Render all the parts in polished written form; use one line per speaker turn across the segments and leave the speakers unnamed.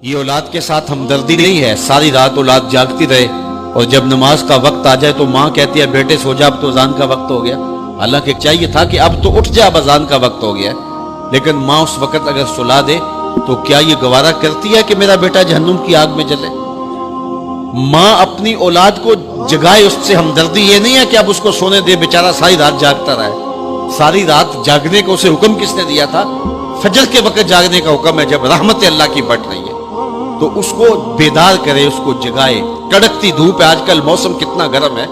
یہ اولاد کے ساتھ ہمدردی نہیں ہے، ساری رات اولاد جاگتی رہے اور جب نماز کا وقت آ جائے تو ماں کہتی ہے بیٹے سو جا، اب تو اذان کا وقت ہو گیا۔ حالانکہ چاہیے تھا کہ اب تو اٹھ جا، اب اذان کا وقت ہو گیا، لیکن ماں اس وقت اگر سلا دے تو کیا یہ گوارا کرتی ہے کہ میرا بیٹا جہنم کی آگ میں جلے؟ ماں اپنی اولاد کو جگائے، اس سے ہمدردی یہ نہیں ہے کہ اب اس کو سونے دے، بیچارہ ساری رات جاگتا رہے۔ ساری رات جاگنے کو اسے حکم کس نے دیا تھا؟ فجر کے وقت جاگنے کا حکم ہے جب رحمت اللہ کی بٹ رہی ہے، تو اس کو بیدار کرے، اس کو جگائے۔ کڑکتی دھوپ ہے، آج کل موسم کتنا گرم ہے،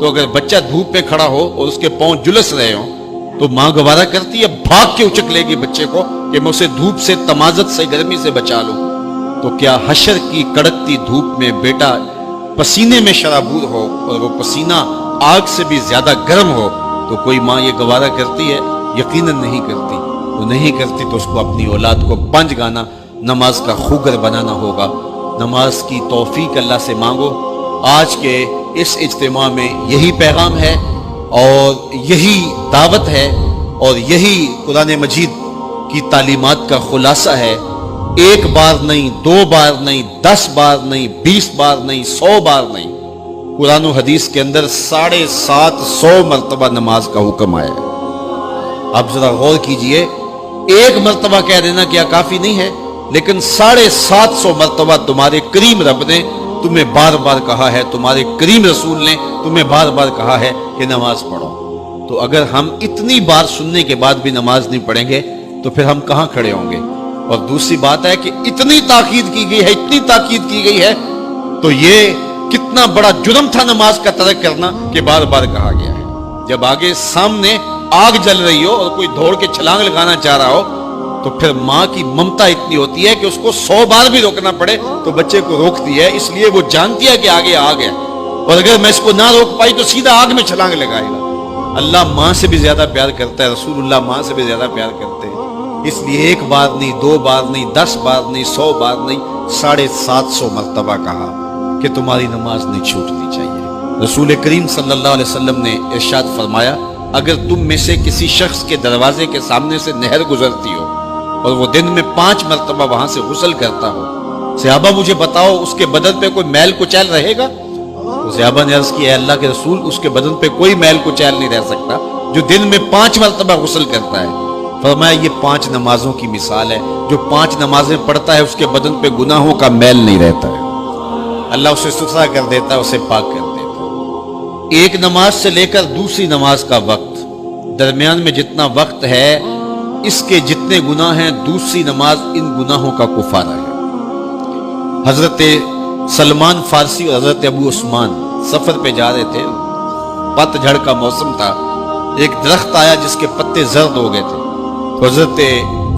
تو اگر بچہ دھوپ پہ کھڑا ہو اور اس کے پاؤں جلس رہے ہوں تو ماں گوارا کرتی ہے، بھاگ کے اچک لے گی بچے کو کہ میں اسے دھوپ سے، تمازت سے، گرمی سے بچا لوں۔ تو کیا حشر کی کڑکتی دھوپ میں بیٹا پسینے میں شرابور ہو اور وہ پسینہ آگ سے بھی زیادہ گرم ہو تو کوئی ماں یہ گوارا کرتی ہے؟ یقیناً نہیں کرتی۔ تو نہیں کرتی تو اس کو اپنی اولاد کو پنج گانا نماز کا خوگر بنانا ہوگا۔ نماز کی توفیق اللہ سے مانگو۔ آج کے اس اجتماع میں یہی پیغام ہے اور یہی دعوت ہے اور یہی قرآن مجید کی تعلیمات کا خلاصہ ہے۔ ایک بار نہیں، دو بار نہیں، 10 بار نہیں، 20 بار نہیں، 100 بار نہیں، قرآن و حدیث کے اندر 750 مرتبہ نماز کا حکم آیا ہے۔ اب ذرا غور کیجئے، ایک مرتبہ کہہ دینا کیا کافی نہیں ہے؟ لیکن 750 مرتبہ تمہارے کریم رب نے تمہیں بار بار کہا ہے، تمہارے کریم رسول نے تمہیں بار بار کہا ہے کہ نماز پڑھو۔ تو اگر ہم اتنی بار سننے کے بعد بھی نماز نہیں پڑھیں گے تو پھر ہم کہاں کھڑے ہوں گے؟ اور دوسری بات ہے کہ اتنی تاکید کی گئی ہے، اتنی تاکید کی گئی ہے، تو یہ کتنا بڑا جرم تھا نماز کا ترک کرنا کہ بار بار کہا گیا ہے۔ جب آگے سامنے آگ جل رہی ہو اور کوئی دوڑ کے چھلانگ لگانا چاہ رہا ہو تو پھر ماں کی ممتا اتنی ہوتی ہے کہ اس کو 100 بار بھی روکنا پڑے تو بچے کو روکتی ہے، اس لیے وہ جانتی ہے کہ آگے آگ ہے، اور اگر میں اس کو نہ روک پائی تو سیدھا آگ میں چھلانگ لگائے گا۔ اللہ ماں سے بھی زیادہ پیار کرتا ہے، رسول اللہ ماں سے بھی زیادہ پیار کرتے ہیں، اس لیے ایک بار نہیں، 2 بار نہیں، 10 بار نہیں، 100 بار نہیں، 750 مرتبہ کہا کہ تمہاری نماز نہیں چھوٹنی چاہیے۔ رسول کریم صلی اللہ علیہ وسلم نے ارشاد فرمایا، اگر تم میں سے کسی شخص کے دروازے کے سامنے سے نہر گزرتی ہو اور وہ دن میں 5 مرتبہ وہاں سے غسل کرتا ہو، صحابہ مجھے بتاؤ اس کے بدن پہ کوئی میل کچیل رہے گا؟ تو صحابہ نے عرض کی، اے اللہ کے رسول، اس کے بدن پہ کوئی میل کچیل نہیں رہ سکتا جو دن میں 5 مرتبہ غسل کرتا ہے۔ فرمایا یہ 5 نمازوں کی مثال ہے، جو 5 نمازیں پڑھتا ہے اس کے بدن پہ گناہوں کا میل نہیں رہتا ہے، اللہ اسے ستھرا کر دیتا ہے، اسے پاک کر دیتا ہے۔ ایک نماز سے لے کر دوسری نماز کا وقت، درمیان میں جتنا وقت ہے اس کے جتنے گناہ ہیں، دوسری نماز ان گناہوں کا کفارہ ہے۔ حضرت سلمان فارسی اور حضرت ابو عثمان سفر پہ جا رہے تھے، پت جھڑ کا موسم تھا، ایک درخت آیا جس کے پتے زرد ہو گئے تھے، تو حضرت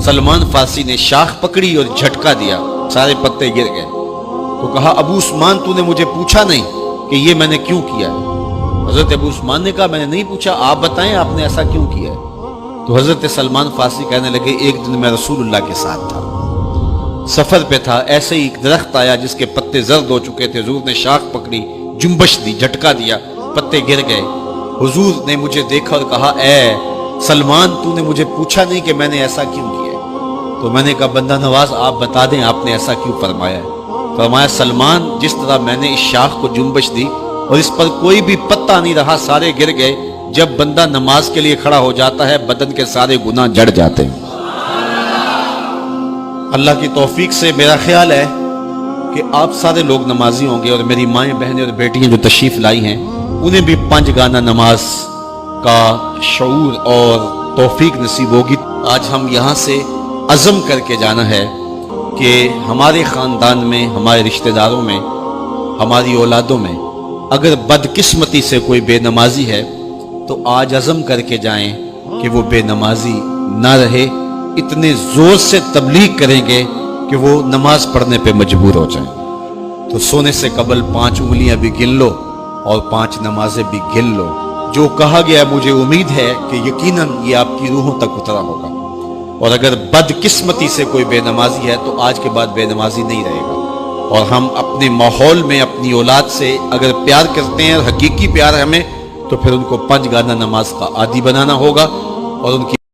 سلمان فارسی نے شاخ پکڑی اور جھٹکا دیا، سارے پتے گر گئے۔ تو کہا، ابو عثمان تو نے مجھے پوچھا نہیں کہ یہ میں نے کیوں کیا ہے؟ حضرت ابو عثمان نے کہا، میں نے نہیں پوچھا، آپ بتائیں آپ نے ایسا کیوں کیا ہے؟ تو حضرت سلمان فارسی کہنے لگے، ایک دن میں رسول اللہ کے ساتھ تھا، سفر پہ تھا، ایسے ہی ایک درخت آیا جس کے پتے زرد ہو چکے تھے، حضور نے شاخ پکڑی، جنبش دی، جھٹکا دیا، پتے گر گئے۔ حضور نے مجھے دیکھا اور کہا، اے سلمان تو نے مجھے پوچھا نہیں کہ میں نے ایسا کیوں کیا ہے؟ تو میں نے کہا، بندہ نواز آپ بتا دیں آپ نے ایسا کیوں فرمایا ہے؟ فرمایا، سلمان جس طرح میں نے اس شاخ کو جنبش دی اور اس پر کوئی بھی پتا نہیں رہا، سارے گر گئے، جب بندہ نماز کے لیے کھڑا ہو جاتا ہے بدن کے سارے گناہ جڑ جاتے ہیں۔ اللہ کی توفیق سے میرا خیال ہے کہ آپ سارے لوگ نمازی ہوں گے، اور میری مائیں، بہنیں اور بیٹیاں جو تشریف لائی ہیں انہیں بھی 5 گانا نماز کا شعور اور توفیق نصیب ہوگی۔ آج ہم یہاں سے عزم کر کے جانا ہے کہ ہمارے خاندان میں، ہمارے رشتہ داروں میں، ہماری اولادوں میں اگر بدقسمتی سے کوئی بے نمازی ہے تو آج عزم کر کے جائیں کہ وہ بے نمازی نہ رہے، اتنے زور سے تبلیغ کریں گے کہ وہ نماز پڑھنے پہ مجبور ہو جائیں۔ تو سونے سے قبل 5 انگلیاں بھی گن لو اور 5 نمازیں بھی گن لو۔ جو کہا گیا مجھے امید ہے کہ یقیناً یہ آپ کی روحوں تک اترا ہوگا، اور اگر بدقسمتی سے کوئی بے نمازی ہے تو آج کے بعد بے نمازی نہیں رہے گا۔ اور ہم اپنے ماحول میں اپنی اولاد سے اگر پیار کرتے ہیں، حقیقی پیار ہمیں، تو پھر ان کو 5 گانا نماز کا عادی بنانا ہوگا اور ان کی